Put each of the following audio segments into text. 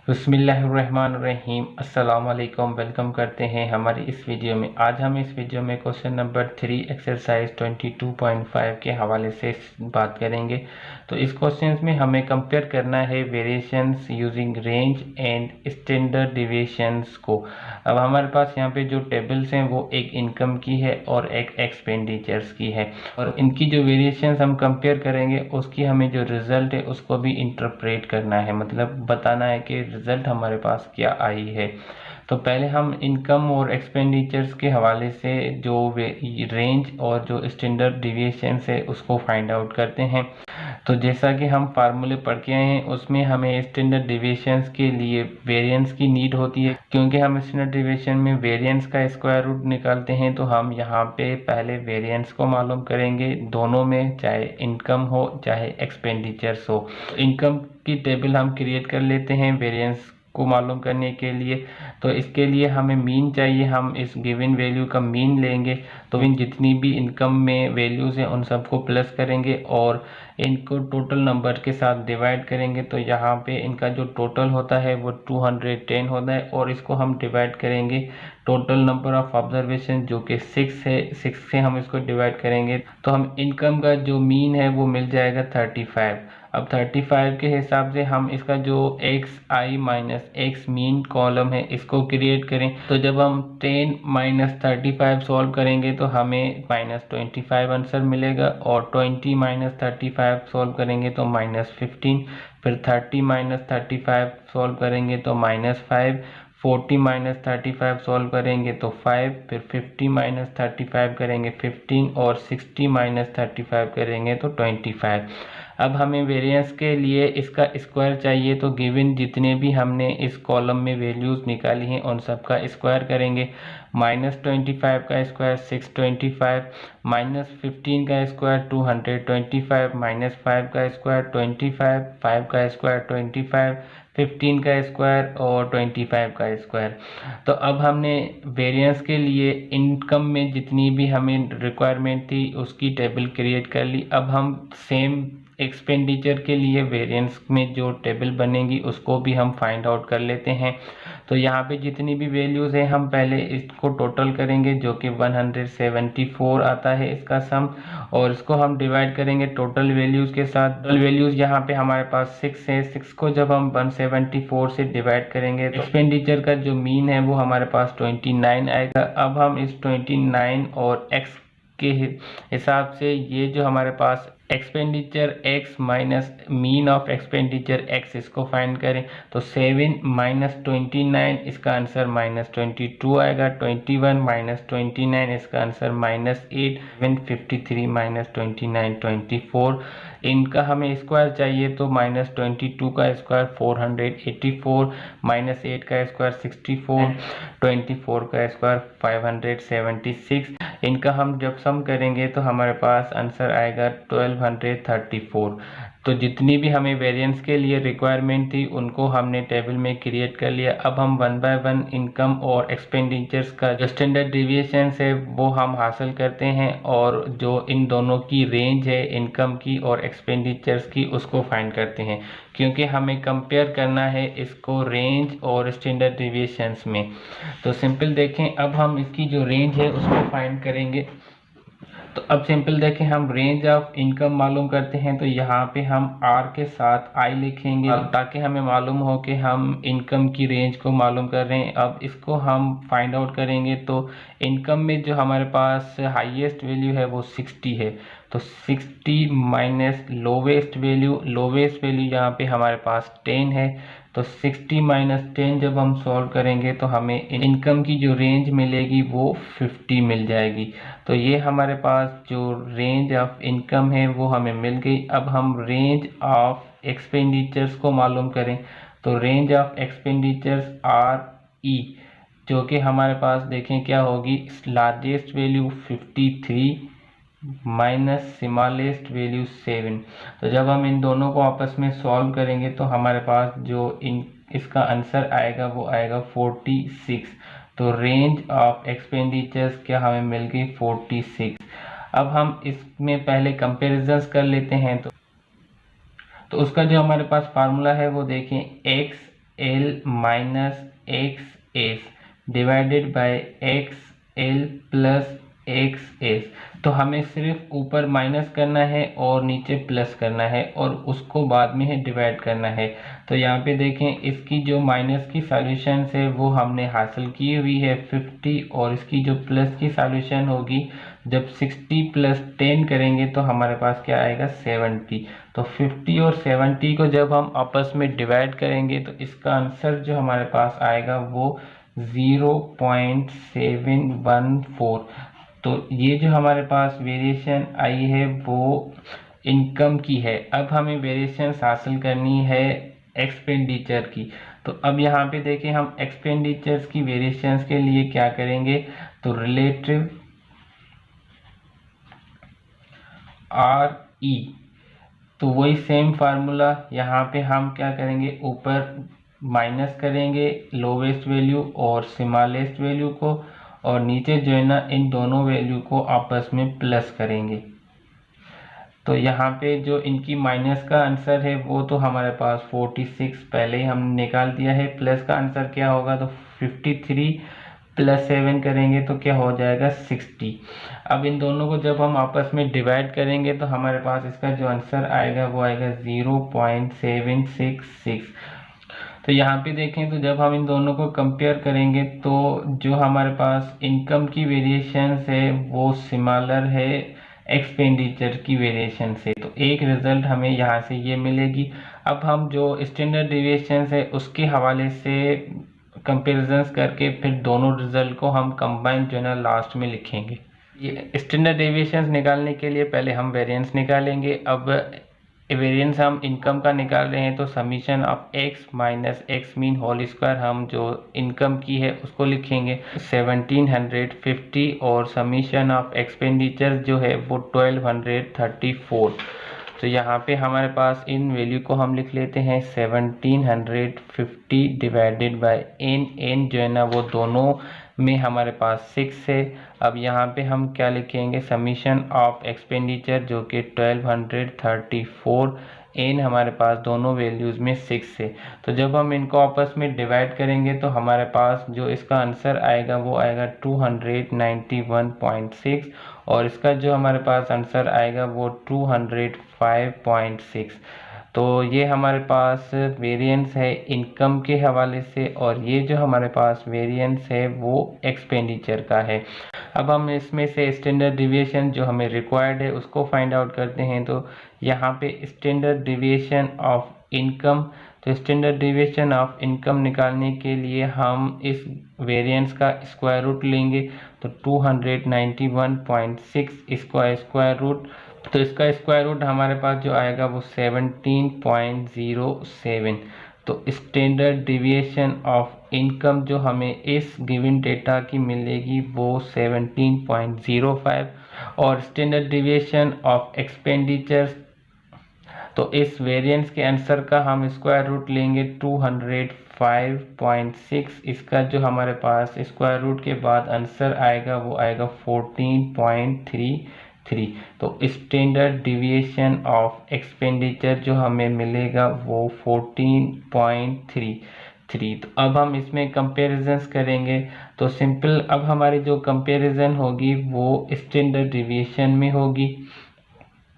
बिस्मिल्लाहिर्रहमानिर्रहीम। अस्सलाम वालेकुम। वेलकम करते हैं हमारी इस वीडियो में। आज हम इस वीडियो में क्वेश्चन नंबर 3 एक्सरसाइज 22.5 के हवाले से बात करेंगे। तो इस क्वेश्चन में हमें कंपेयर करना है variations using range and standard deviations को। अब हमारे पास यहाँ पे जो टेबल्स हैं वो एक इनकम की है और एक एक्सपेंडिचर्स की है, और इनकी जो वेरिएशंस हम कंपेयर करेंगे उसकी हमें जो रिजल्ट है उसको भी इंटरप्रेट करना है, मतलब बताना है कि रिजल्ट हमारे पास क्या आई है। तो पहले हम इनकम और एक्सपेंडिचर्स के हवाले से जो रेंज और जो स्टैंडर्ड डिविएशंस है उसको फाइंड आउट करते हैं। तो जैसा कि हम फार्मूले पढ़ के आए हैं उसमें हमें स्टैंडर्ड डिविएशंस के लिए वेरिएंस की नीड होती है, क्योंकि हम स्टैंडर्ड डिविएशन में वेरिएंस का स्क्वायर रूट निकालते हैं। तो हम यहाँ पे पहले वेरिएंस को मालूम करेंगे दोनों में, चाहे इनकम हो चाहे एक्सपेंडिचर्स हो। इनकम की टेबल हम क्रिएट कर लेते हैं वेरिएंस को मालूम करने के लिए। तो इसके लिए हमें मीन चाहिए, हम इस गिवन वैल्यू का मीन लेंगे। तो इन जितनी भी इनकम में वैल्यूज़ हैं उन सबको प्लस करेंगे और इनको टोटल नंबर के साथ डिवाइड करेंगे। तो यहाँ पे इनका जो टोटल होता है वो 210 होता है, और इसको हम डिवाइड करेंगे टोटल नंबर ऑफ ऑब्जर्वेशन जो कि 6 है, 6 से हम इसको डिवाइड करेंगे तो हम इनकम का जो मीन है वो मिल जाएगा 35। अब 35 के हिसाब से हम इसका जो एक्स आई माइनस एक्स मीन कॉलम है इसको क्रिएट करें। तो जब हम 10 माइनस 35 सॉल्व करेंगे तो हमें -25 आंसर मिलेगा, और 20 माइनस 35 सॉल्व करेंगे तो -15, फिर 30 माइनस 35 सॉल्व करेंगे तो -5, 40 माइनस 35 सॉल्व करेंगे तो 5, फिर 50 माइनस 35 करेंगे 15, और 60 माइनस 35 करेंगे तो 25। अब हमें वेरिएंस के लिए इसका स्क्वायर चाहिए, तो गिवन जितने भी हमने इस कॉलम में वैल्यूज़ निकाली हैं उन सब का स्क्वायर करेंगे। -25 का स्क्वायर 625, -15 का स्क्वायर 225, -5 का स्क्वायर 25, 5 का स्क्वायर 25, 15 का स्क्वायर और 25 का स्क्वायर। तो अब हमने वेरिएंस के लिए इनकम में जितनी भी हमें रिक्वायरमेंट थी उसकी टेबल क्रिएट कर ली। अब हम सेम एक्सपेंडिचर के लिए वेरिएंस में जो टेबल बनेगी उसको भी हम फाइंड आउट कर लेते हैं। तो यहाँ पे जितनी भी वैल्यूज़ हैं हम पहले इसको टोटल करेंगे जो कि 174 आता है इसका सम, और इसको हम डिवाइड करेंगे टोटल वैल्यूज़ के साथ। टोटल वैल्यूज़ यहाँ पे हमारे पास 6 है, 6 को जब हम 174 से डिवाइड करेंगे तो एक्सपेंडिचर का जो मीन है वो हमारे पास 29 आएगा। अब हम इस 29 और एक्स के हिसाब से ये जो हमारे पास expenditure x minus mean of expenditure x इसको फाइंड करें तो 7 माइनस 29 इसका आंसर -22 आएगा। 21 माइनस 29 इसका आंसर -8। 53 माइनस 29 24। इनका हमें स्क्वायर चाहिए तो -22 का स्क्वायर 484, -8 का स्क्वायर 64, 24 का स्क्वायर 576। इनका हम जब सम करेंगे तो हमारे पास आंसर आएगा 1234। तो जितनी भी हमें वेरिएंस के लिए रिक्वायरमेंट थी उनको हमने टेबल में क्रिएट कर लिया। अब हम 1 बाय 1 इनकम और एक्सपेंडिचर्स का जो स्टैंडर्ड डिविएशंस है वो हम हासिल करते हैं, और जो इन दोनों की रेंज है इनकम की और एक्सपेंडिचर्स की उसको फाइंड करते हैं, क्योंकि हमें कंपेयर करना है इसको रेंज और स्टैंडर्ड डिविएशंस में। तो सिंपल देखें, अब हम इसकी जो रेंज है उसको फाइंड करेंगे। तो अब सिंपल देखें, हम रेंज ऑफ इनकम मालूम करते हैं तो यहाँ पे हम R के साथ I लिखेंगे ताकि हमें मालूम हो कि हम इनकम की रेंज को मालूम कर रहे हैं। अब इसको हम फाइंड आउट करेंगे तो इनकम में जो हमारे पास हाईएस्ट वैल्यू है वो 60 है, तो 60 माइनस लोवेस्ट वैल्यू यहाँ पे हमारे पास 10 है। तो 60 माइनस 10 जब हम सॉल्व करेंगे तो हमें इनकम की जो रेंज मिलेगी वो 50 मिल जाएगी। तो ये हमारे पास जो रेंज ऑफ इनकम है वो हमें मिल गई। अब हम रेंज ऑफ एक्सपेंडिचर्स को मालूम करें तो रेंज ऑफ एक्सपेंडिचर्स RE जो कि हमारे पास देखें क्या होगी, largest value 53 minus smallest value 7। तो जब हम इन दोनों को आपस में सॉल्व करेंगे तो हमारे पास जो इसका आंसर आएगा वो आएगा 46। तो रेंज ऑफ एक्सपेंडिचर्स क्या हमें मिल गई 46। अब हम इसमें पहले कंपेरिजन्स कर लेते हैं। तो उसका जो हमारे पास फार्मूला है वो देखें, x L minus x S divided by x L plus x S. तो हमें सिर्फ ऊपर माइनस करना है और नीचे प्लस करना है और उसको बाद में ही डिवाइड करना है। तो यहाँ पे देखें, इसकी जो माइनस की सॉल्यूशन है वो हमने हासिल की हुई है 50, और इसकी जो प्लस की सॉल्यूशन होगी जब 60 प्लस 10 करेंगे तो हमारे पास क्या आएगा 70। तो 50 और 70 को जब हम आपस में डिवाइड करेंगे तो इसका आंसर जो हमारे पास आएगा वो 0.714। तो ये जो हमारे पास वेरिएशन आई है वो इनकम की है। अब हमें वेरिएशन हासिल करनी है एक्सपेंडिचर की। तो अब यहाँ पे देखें, हम एक्सपेंडिचर्स की वेरिएशंस के लिए क्या करेंगे, तो रिलेटिव आर ई, तो वही सेम फार्मूला यहाँ पे हम क्या करेंगे, ऊपर माइनस करेंगे लोवेस्ट वैल्यू और स्मॉलेस्ट वैल्यू को, और नीचे जो है ना इन दोनों वैल्यू को आपस में प्लस करेंगे। तो यहाँ पे जो इनकी माइनस का आंसर है वो तो हमारे पास 46 पहले ही हमने निकाल दिया है। प्लस का आंसर क्या होगा, तो 53 प्लस 7 करेंगे तो क्या हो जाएगा 60। अब इन दोनों को जब हम आपस में डिवाइड करेंगे तो हमारे पास इसका जो आंसर आएगा वो आएगा 0.766। तो यहाँ पे देखें, तो जब हम इन दोनों को कंपेयर करेंगे तो जो हमारे पास इनकम की वेरिएशन है वो सिमिलर है एक्सपेंडिचर की वेरिएशन से। तो एक रिजल्ट हमें यहाँ से ये मिलेगी। अब हम जो स्टैंडर्ड डिविएशन है उसके हवाले से कंपेरिजन्स करके फिर दोनों रिजल्ट को हम कंबाइन जो है ना लास्ट में लिखेंगे। ये स्टैंडर्ड डेविएशंस निकालने के लिए पहले हम वेरिएंस निकालेंगे। अब वेरिएंस हम इनकम का निकाल रहे हैं तो summation of X minus X mean whole square हम जो इनकम की है उसको लिखेंगे 1750, और समीशन ऑफ एक्सपेंडिचर जो है वो 1234। तो यहाँ पे हमारे पास इन वैल्यू को हम लिख लेते हैं 1750 डिवाइडेड बाय एन जो है ना वो दोनों में हमारे पास 6 है। अब यहाँ पे हम क्या लिखेंगे, समीशन ऑफ एक्सपेंडिचर जो कि 1234, एन हमारे पास दोनों वैल्यूज़ में 6 है। तो जब हम इनको आपस में डिवाइड करेंगे तो हमारे पास जो इसका आंसर आएगा वो आएगा 291.6, और इसका जो हमारे पास आंसर आएगा वो 205.6। तो ये हमारे पास वेरिएंस है इनकम के हवाले से, और ये जो हमारे पास वेरिएंस है वो एक्सपेंडिचर का है। अब हम इसमें से स्टैंडर्ड डिविएशन जो हमें रिक्वायर्ड है उसको फाइंड आउट करते हैं। तो यहाँ पे स्टैंडर्ड डिविएशन ऑफ इनकम, तो स्टैंडर्ड डिविएशन ऑफ इनकम निकालने के लिए हम इस वेरिएंस का स्क्वायर रूट लेंगे। तो 291.6 इसका स्क्वायर रूट, तो इसका स्क्वायर रूट हमारे पास जो आएगा वो 17.07। तो स्टैंडर्ड डिविएशन ऑफ इनकम जो हमें इस गिवन डेटा की मिलेगी वो 17.05, और स्टैंडर्ड डिविएशन ऑफ एक्सपेंडिचर, तो इस वेरिएंस के आंसर का हम स्क्वायर रूट लेंगे 205.6। इसका जो हमारे पास स्क्वायर रूट के बाद आंसर आएगा वो आएगा 14.33। तो स्टैंडर्ड डिविएशन ऑफ एक्सपेंडिचर जो हमें मिलेगा वो 14.33। तो अब हम इसमें कंपैरिजंस करेंगे। तो सिंपल अब हमारी जो कंपैरिजन होगी वो स्टैंडर्ड डिविएशन में होगी।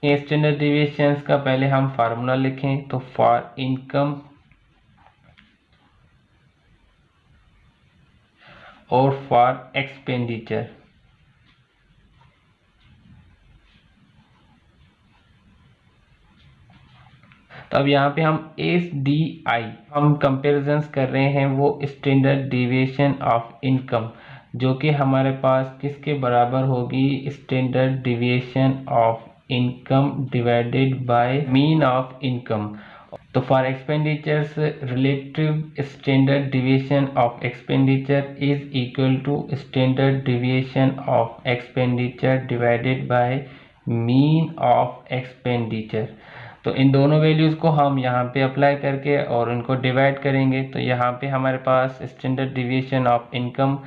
स्टैंडर्ड डिविएशंस का पहले हम फार्मूला लिखें, तो फॉर इनकम और फॉर एक्सपेंडिचर। तो अब यहाँ पे हम SDI हम कंपेरिजन्स कर रहे हैं वो स्टैंडर्ड डिविएशन ऑफ इनकम, जो कि हमारे पास किसके बराबर होगी, standard deviation of income divided by mean of income. तो for expenditures relative standard deviation of expenditure is equal to standard deviation of expenditure divided by mean of expenditure. तो इन दोनों वैल्यूज़ को हम यहाँ पे अप्लाई करके और उनको डिवाइड करेंगे। तो यहाँ पे हमारे पास standard deviation of income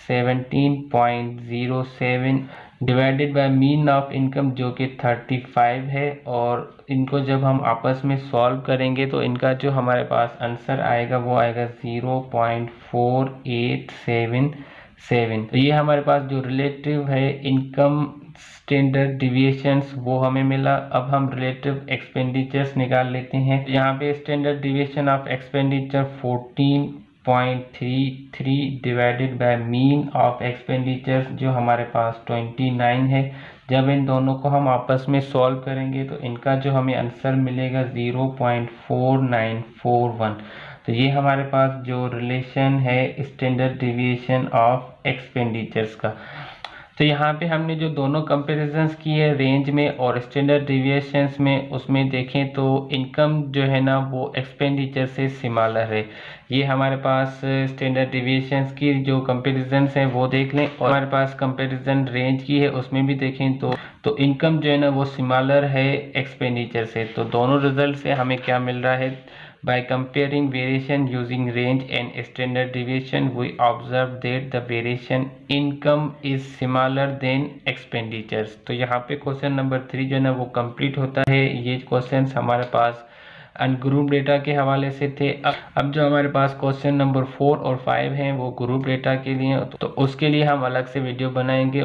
17.07 divided by mean of income जो कि 35 है, और इनको जब हम आपस में सॉल्व करेंगे तो इनका जो हमारे पास आंसर आएगा वो आएगा 0.4877। तो ये हमारे पास जो रिलेटिव है इनकम स्टैंडर्ड डिविएशंस वो हमें मिला। अब हम रिलेटिव एक्सपेंडिचर्स निकाल लेते हैं। यहाँ पे standard deviation of expenditure 14.33 divided by mean of expenditures जो हमारे पास 29 है। जब इन दोनों को हम आपस में सॉल्व करेंगे तो इनका जो हमें आंसर मिलेगा 0.4941। तो ये हमारे पास जो रिलेशन है स्टैंडर्ड डिविएशन ऑफ एक्सपेंडिचर्स का। तो यहाँ पे हमने जो दोनों कंपेरिजन्स किए रेंज में और स्टैंडर्ड डिविएशंस में, उसमें देखें तो इनकम जो है ना वो एक्सपेंडिचर से सिमिलर है। ये हमारे पास स्टैंडर्ड डिविएशंस की जो कंपेरिजन्स हैं वो देख लें, और हमारे पास कंपेरिजन रेंज की है उसमें भी देखें तो इनकम जो है ना वो सिमिलर है एक्सपेंडिचर से। तो दोनों रिजल्ट से हमें क्या मिल रहा है, by comparing variation using range and standard deviation we observe that the variation income is similar than expenditures। तो यहाँ पे क्वेश्चन नंबर 3 जो है ना वो कंप्लीट होता है। ये क्वेश्चंस हमारे पास अनग्रुप डेटा के हवाले से थे। अब जो हमारे पास क्वेश्चन नंबर 4 और 5 हैं वो ग्रुप डेटा के लिए, तो उसके लिए हम अलग से वीडियो बनाएंगे।